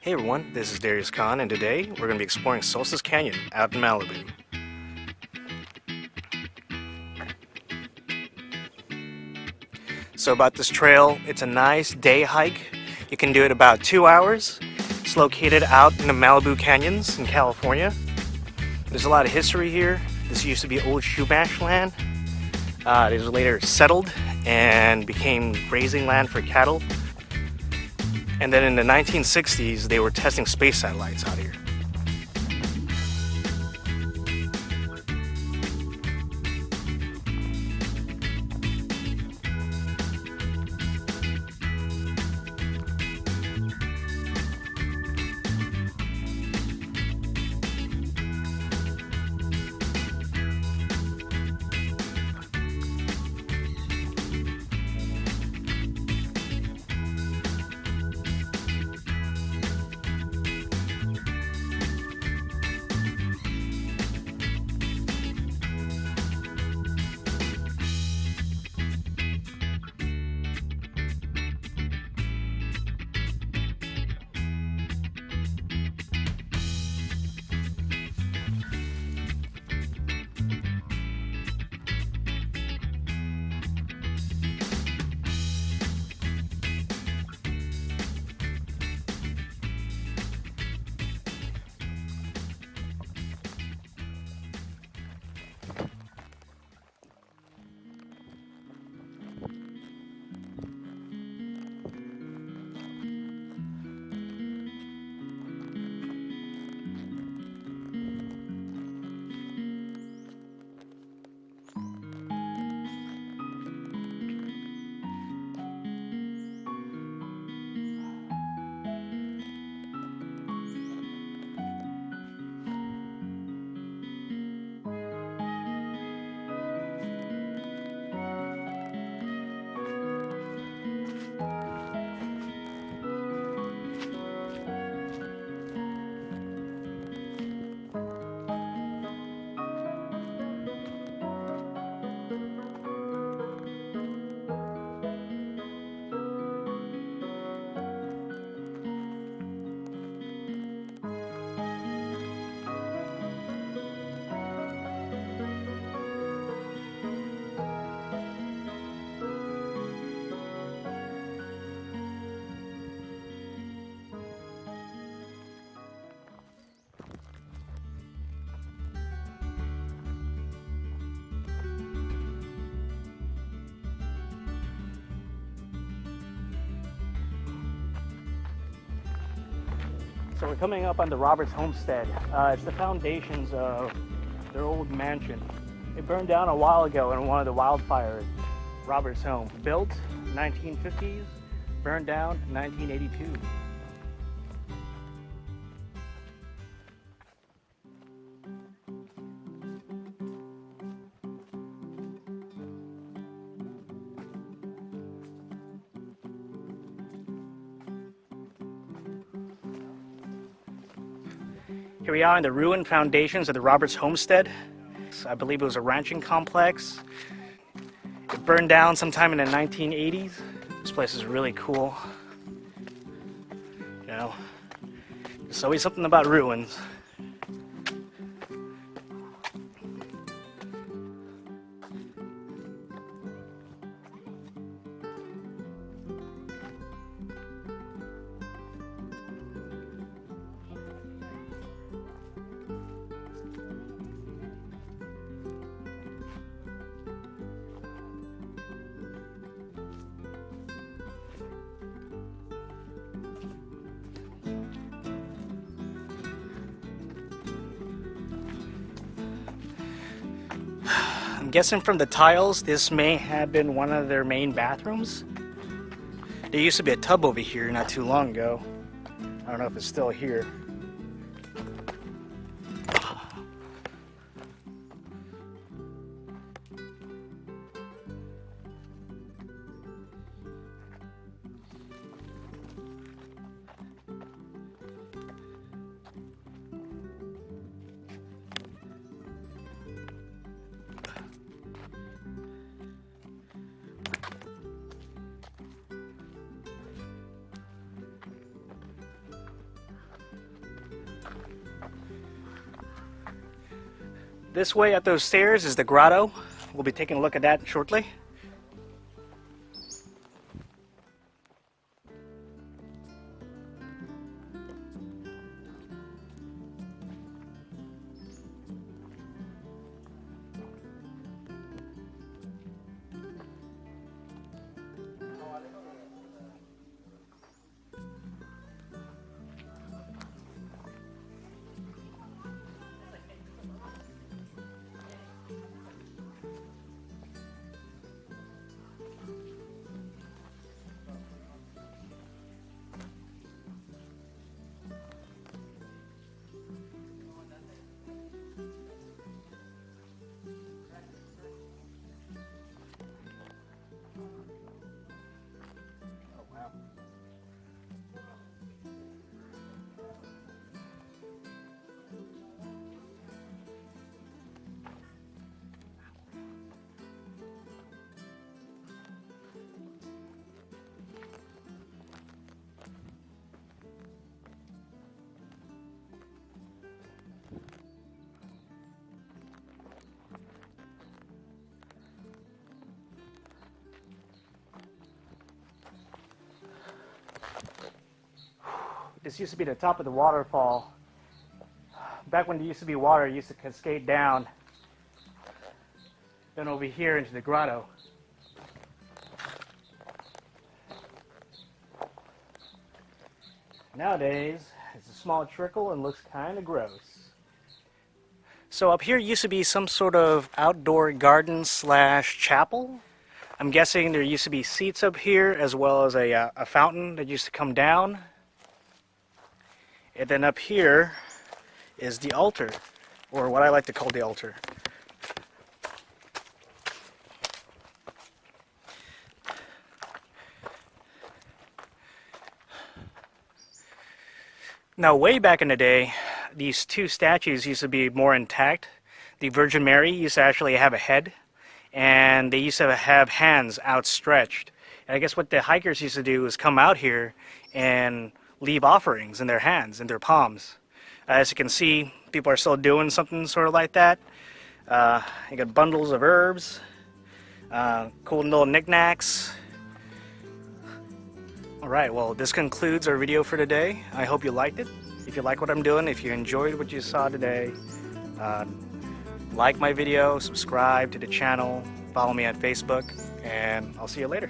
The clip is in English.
Hey everyone, this is Darius Khan, and today we're going to be exploring Solstice Canyon out in Malibu. So about this trail, it's a nice day hike. You can do it about 2 hours. It's located out in the Malibu Canyons in California. There's a lot of history here. This used to be old Chumash land. It was later settled and became grazing land for cattle. And then in the 1960s, they were testing space satellites out here. So we're coming up on the Roberts homestead. It's the foundations of their old mansion. It burned down a while ago in one of the wildfires. Roberts home, built 1950s, burned down 1982. Here we are in the ruined foundations of the Roberts homestead. I believe it was a ranching complex. It burned down sometime in the 1980s. This place is really cool. You know, there's always something about ruins. I'm guessing from the tiles, this may have been one of their main bathrooms. There used to be a tub over here not too long ago. I don't know if it's still here. This way up those stairs is the grotto. We'll be taking a look at that shortly. This used to be the top of the waterfall. Back when there used to be water, it used to cascade down. Then over here into the grotto. Nowadays, it's a small trickle and looks kind of gross. So up here used to be some sort of outdoor garden slash chapel. I'm guessing there used to be seats up here as well as a fountain that used to come down. And then up here is the altar, or what I like to call the altar. Now, way back in the day, these two statues used to be more intact. The Virgin Mary used to actually have a head, and they used to have hands outstretched. And I guess what the hikers used to do is come out here and leave offerings in their hands, in their palms. As you can see, people are still doing something sort of like that. You got bundles of herbs, cool little knickknacks. Alright, well, this concludes our video for today. I hope you liked it. If you like what I'm doing, if you enjoyed what you saw today, like my video, subscribe to the channel, follow me on Facebook, and I'll see you later.